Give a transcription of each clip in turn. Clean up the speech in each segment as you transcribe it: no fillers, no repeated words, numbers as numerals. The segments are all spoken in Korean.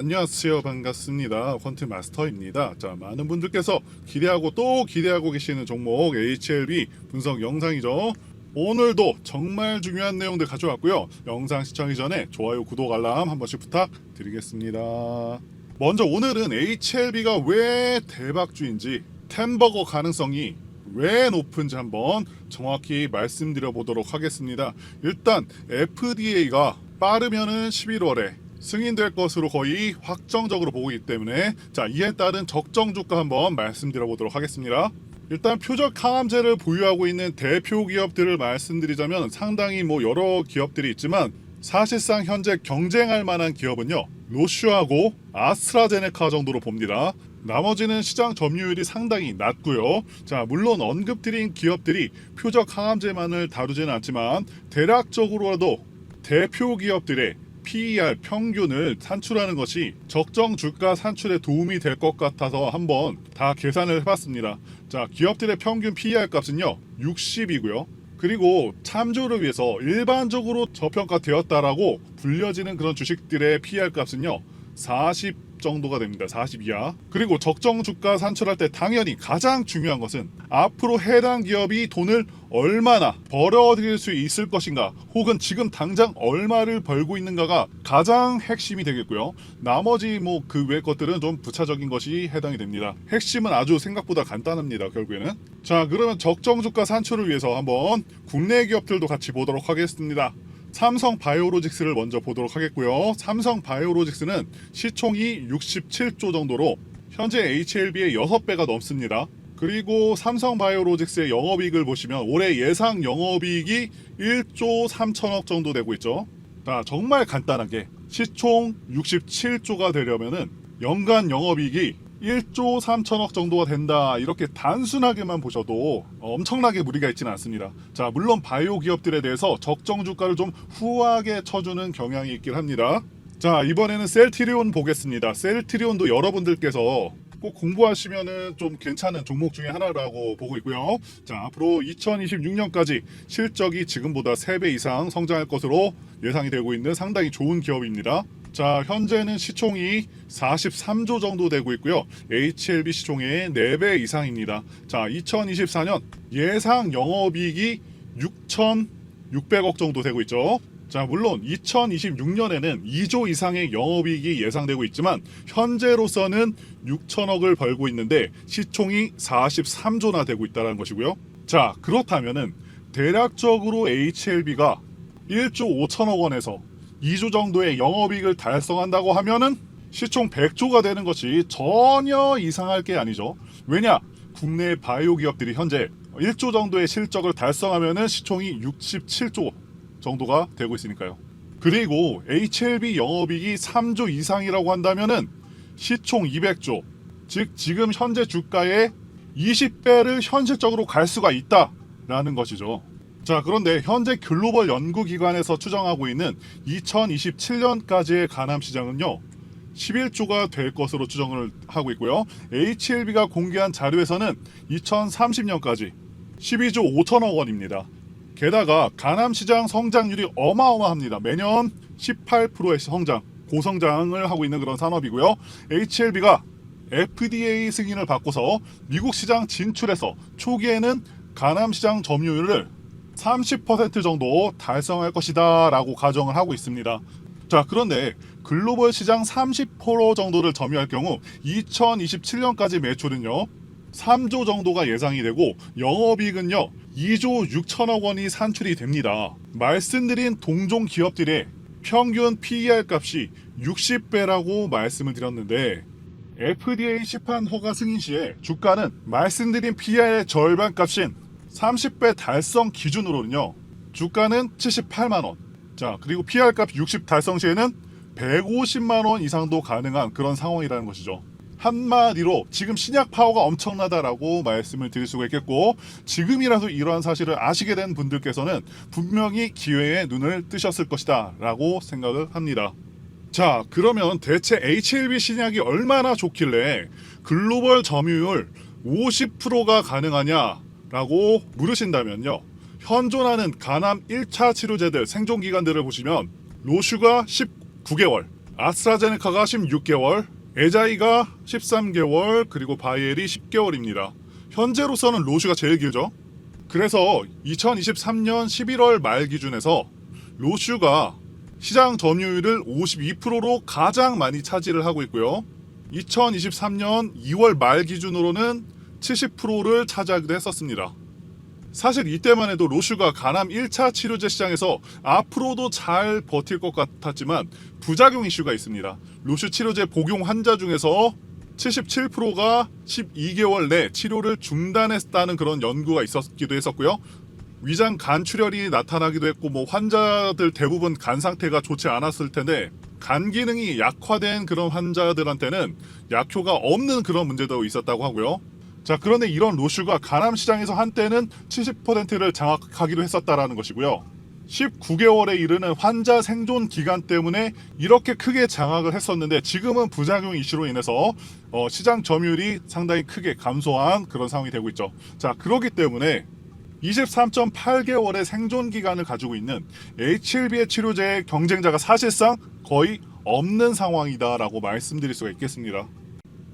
안녕하세요. 반갑습니다. 퀀트 마스터입니다. 자, 많은 분들께서 기대하고 또 기대하고 계시는 종목 HLB 분석 영상이죠. 오늘도 정말 중요한 내용들 가져왔고요. 영상 시청하기 전에 좋아요, 구독, 알람 한 번씩 부탁드리겠습니다. 먼저 오늘은 HLB가 왜 대박주인지, 템버거 가능성이 왜 높은지 한번 정확히 말씀드려 보도록 하겠습니다. 일단 FDA가 빠르면은 11월에 승인될 것으로 거의 확정적으로 보고 있기 때문에, 자, 이에 따른 적정 주가 한번 말씀드려 보도록 하겠습니다. 일단 표적 항암제를 보유하고 있는 대표 기업들을 말씀드리자면 상당히 여러 기업들이 있지만, 사실상 현재 경쟁할 만한 기업은요, 로슈하고 아스트라제네카 정도로 봅니다. 나머지는 시장 점유율이 상당히 낮고요. 자, 물론 언급드린 기업들이 표적 항암제만을 다루지는 않지만 대략적으로라도 대표 기업들의 PER 평균을 산출하는 것이 적정 주가 산출에 도움이 될 것 같아서 한번 다 계산을 해봤습니다. 자, 기업들의 평균 PER 값은요 60이고요. 그리고 참조를 위해서 일반적으로 저평가되었다라고 불려지는 그런 주식들의 PER 값은요 40 정도가 됩니다. 40 이하. 그리고 적정 주가 산출할 때 당연히 가장 중요한 것은 앞으로 해당 기업이 돈을 얼마나 벌어들일 수 있을 것인가, 혹은 지금 당장 얼마를 벌고 있는가가 가장 핵심이 되겠고요. 나머지 그 외 것들은 좀 부차적인 것이 해당이 됩니다. 핵심은 아주 생각보다 간단합니다. 결국에는. 자, 그러면 적정 주가 산출을 위해서 한번 국내 기업들도 같이 보도록 하겠습니다. 삼성 바이오로직스를 먼저 보도록 하겠고요. 삼성 바이오로직스는 시총이 67조 정도로 현재 HLB의 6배가 넘습니다. 그리고 삼성 바이오로직스의 영업이익을 보시면 올해 예상 영업이익이 1조 3천억 정도 되고 있죠. 자, 정말 간단하게 시총 67조가 되려면은 연간 영업이익이 1조 3천억 정도가 된다, 이렇게 단순하게만 보셔도 엄청나게 무리가 있지는 않습니다. 자, 물론 바이오 기업들에 대해서 적정 주가를 좀 후하게 쳐주는 경향이 있긴 합니다. 자, 이번에는 셀트리온 보겠습니다. 셀트리온도 여러분들께서 꼭 공부하시면은 좀 괜찮은 종목 중에 하나라고 보고 있고요. 자, 앞으로 2026년까지 실적이 지금보다 3배 이상 성장할 것으로 예상이 되고 있는 상당히 좋은 기업입니다. 자, 현재는 시총이 43조 정도 되고 있고요. HLB 시총의 4배 이상입니다. 자, 2024년 예상 영업이익이 6,600억 정도 되고 있죠. 자, 물론 2026년에는 2조 이상의 영업이익이 예상되고 있지만 현재로서는 6천억을 벌고 있는데 시총이 43조나 되고 있다는 것이고요. 자, 그렇다면은 대략적으로 HLB가 1조 5천억 원에서 2조 정도의 영업이익을 달성한다고 하면은 시총 100조가 되는 것이 전혀 이상할 게 아니죠. 왜냐? 국내 바이오 기업들이 현재 1조 정도의 실적을 달성하면은 시총이 67조 정도가 되고 있으니까요. 그리고 HLB 영업이익이 3조 이상이라고 한다면은 시총 200조, 즉 지금 현재 주가의 20배를 현실적으로 갈 수가 있다라는 것이죠. 자, 그런데 현재 글로벌 연구기관에서 추정하고 있는 2027년까지의 가남 시장은요 11조가 될 것으로 추정을 하고 있고요. HLB가 공개한 자료에서는 2030년까지 12조 5천억 원입니다. 게다가 가남 시장 성장률이 어마어마합니다. 매년 18%의 성장, 고성장을 하고 있는 그런 산업이고요. HLB가 FDA 승인을 받고서 미국 시장 진출해서 초기에는 가남 시장 점유율을 30% 정도 달성할 것이다 라고 가정을 하고 있습니다. 자, 그런데 글로벌 시장 30% 정도를 점유할 경우 2027년까지 매출은요 3조 정도가 예상이 되고 영업이익은요 2조 6천억 원이 산출이 됩니다. 말씀드린 동종 기업들의 평균 PER 값이 60배라고 말씀을 드렸는데, FDA 시판 허가 승인 시에 주가는 말씀드린 PER의 절반 값인 30배 달성 기준으로는요 주가는 78만원, 자, 그리고 PR 값 60 달성 시에는 150만원 이상도 가능한 그런 상황이라는 것이죠. 한마디로 지금 신약 파워가 엄청나다라고 말씀을 드릴 수가 있겠고, 지금이라도 이러한 사실을 아시게 된 분들께서는 분명히 기회에 눈을 뜨셨을 것이다 라고 생각을 합니다. 자, 그러면 대체 HLB 신약이 얼마나 좋길래 글로벌 점유율 50%가 가능하냐 라고 물으신다면요, 현존하는 가남 1차 치료제들 생존기간들을 보시면 로슈가 19개월, 아스트라제네카가 16개월, 에자이가 13개월, 그리고 바이엘이 10개월입니다. 현재로서는 로슈가 제일 길죠. 그래서 2023년 11월 말 기준에서 로슈가 시장 점유율을 52%로 가장 많이 차지를 하고 있고요. 2023년 2월 말 기준으로는 70%를 차지하기도 했었습니다. 사실 이때만 해도 로슈가 간암 1차 치료제 시장에서 앞으로도 잘 버틸 것 같았지만 부작용 이슈가 있습니다. 로슈 치료제 복용 환자 중에서 77%가 12개월 내 치료를 중단했다는 그런 연구가 있었기도 했었고요. 위장 간출혈이 나타나기도 했고 환자들 대부분 간 상태가 좋지 않았을 텐데 간 기능이 약화된 그런 환자들한테는 약효가 없는 그런 문제도 있었다고 하고요. 자, 그런데 이런 로슈가 간암 시장에서 한때는 70%를 장악하기도 했었다라는 것이고요. 19개월에 이르는 환자 생존 기간 때문에 이렇게 크게 장악을 했었는데 지금은 부작용 이슈로 인해서 시장 점유율이 상당히 크게 감소한 그런 상황이 되고 있죠. 자, 그렇기 때문에 23.8개월의 생존 기간을 가지고 있는 HLB의 치료제의 경쟁자가 사실상 거의 없는 상황이다라고 말씀드릴 수가 있겠습니다.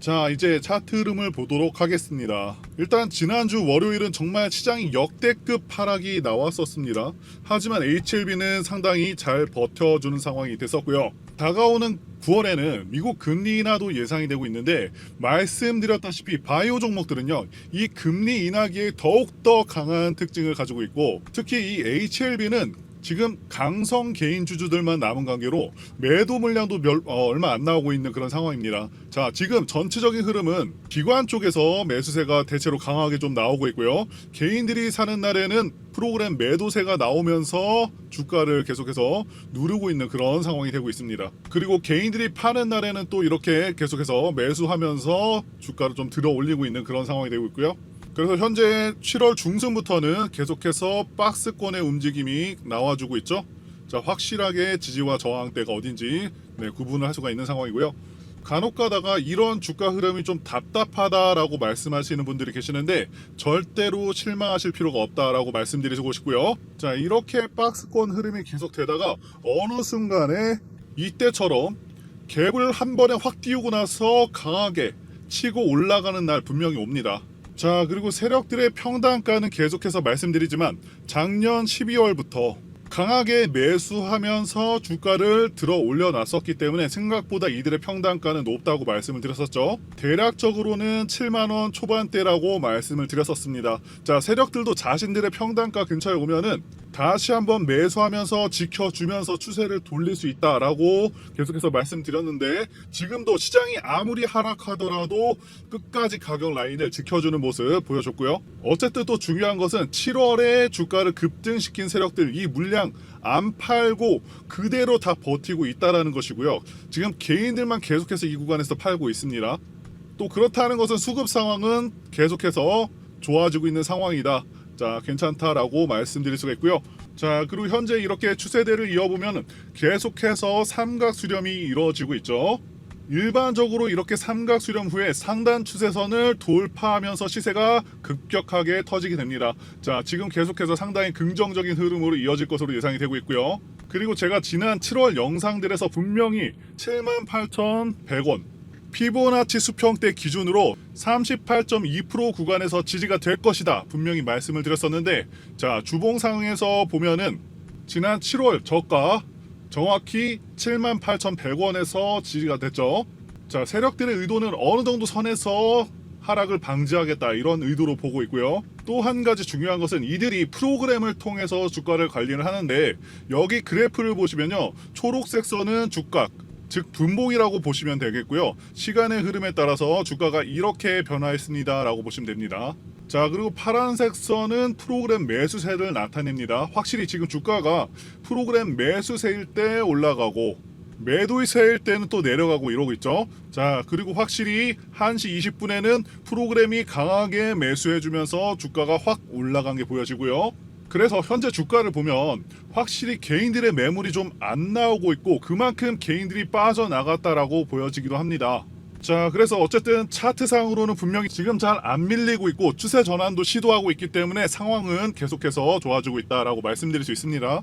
자, 이제 차트 흐름을 보도록 하겠습니다. 일단 지난주 월요일은 정말 시장이 역대급 하락이 나왔었습니다. 하지만 HLB는 상당히 잘 버텨주는 상황이 됐었고요. 다가오는 9월에는 미국 금리 인하도 예상이 되고 있는데 말씀드렸다시피 바이오 종목들은요, 이 금리 인하기에 더욱더 강한 특징을 가지고 있고 특히 이 HLB는 지금 강성 개인 주주들만 남은 관계로 매도 물량도 얼마 안 나오고 있는 그런 상황입니다. 자, 지금 전체적인 흐름은 기관 쪽에서 매수세가 대체로 강하게 좀 나오고 있고요. 개인들이 사는 날에는 프로그램 매도세가 나오면서 주가를 계속해서 누르고 있는 그런 상황이 되고 있습니다. 그리고 개인들이 파는 날에는 또 이렇게 계속해서 매수하면서 주가를 좀 들어 올리고 있는 그런 상황이 되고 있고요. 그래서 현재 7월 중순부터는 계속해서 박스권의 움직임이 나와주고 있죠. 자, 확실하게 지지와 저항대가 어딘지 구분을 할 수가 있는 상황이고요. 간혹 가다가 이런 주가 흐름이 좀 답답하다라고 말씀하시는 분들이 계시는데 절대로 실망하실 필요가 없다라고 말씀드리고 싶고요. 자, 이렇게 박스권 흐름이 계속되다가 어느 순간에 이때처럼 갭을 한 번에 확 띄우고 나서 강하게 치고 올라가는 날 분명히 옵니다. 자, 그리고 세력들의 평단가는 계속해서 말씀드리지만 작년 12월부터 강하게 매수하면서 주가를 들어 올려놨었기 때문에 생각보다 이들의 평단가는 높다고 말씀을 드렸었죠. 대략적으로는 7만원 초반대라고 말씀을 드렸었습니다. 자, 세력들도 자신들의 평단가 근처에 오면은 다시 한번 매수하면서 지켜주면서 추세를 돌릴 수 있다라고 계속해서 말씀드렸는데 지금도 시장이 아무리 하락하더라도 끝까지 가격 라인을 지켜주는 모습 보여줬고요. 어쨌든 또 중요한 것은 7월에 주가를 급등시킨 세력들 이 물량 안 팔고 그대로 다 버티고 있다라는 것이고요. 지금 개인들만 계속해서 이 구간에서 팔고 있습니다. 또 그렇다는 것은 수급 상황은 계속해서 좋아지고 있는 상황이다. 자, 괜찮다라고 말씀드릴 수가 있고요. 자, 그리고 현재 이렇게 추세대를 이어보면 계속해서 삼각 수렴이 이루어지고 있죠. 일반적으로 이렇게 삼각 수렴 후에 상단 추세선을 돌파하면서 시세가 급격하게 터지게 됩니다. 자, 지금 계속해서 상당히 긍정적인 흐름으로 이어질 것으로 예상이 되고 있고요. 그리고 제가 지난 7월 영상들에서 분명히 78,100원 피보나치 수평대 기준으로 38.2% 구간에서 지지가 될 것이다 분명히 말씀을 드렸었는데 자, 주봉 상에서 보면은 지난 7월 저가 정확히 78,100원에서 지지가 됐죠. 자, 세력들의 의도는 어느 정도 선에서 하락을 방지하겠다 이런 의도로 보고 있고요. 또 한 가지 중요한 것은 이들이 프로그램을 통해서 주가를 관리를 하는데 여기 그래프를 보시면요, 초록색 선은 주가 즉 분봉이라고 보시면 되겠고요. 시간의 흐름에 따라서 주가가 이렇게 변화했습니다 라고 보시면 됩니다. 자, 그리고 파란색 선은 프로그램 매수세를 나타냅니다. 확실히 지금 주가가 프로그램 매수세일 때 올라가고 매도세일 때는 또 내려가고 이러고 있죠. 자, 그리고 확실히 1시 20분에는 프로그램이 강하게 매수해주면서 주가가 확 올라간 게 보여지고요. 그래서 현재 주가를 보면 확실히 개인들의 매물이 좀 안 나오고 있고 그만큼 개인들이 빠져나갔다라고 보여지기도 합니다. 자, 그래서 어쨌든 차트상으로는 분명히 지금 잘 안 밀리고 있고 추세 전환도 시도하고 있기 때문에 상황은 계속해서 좋아지고 있다라고 말씀드릴 수 있습니다.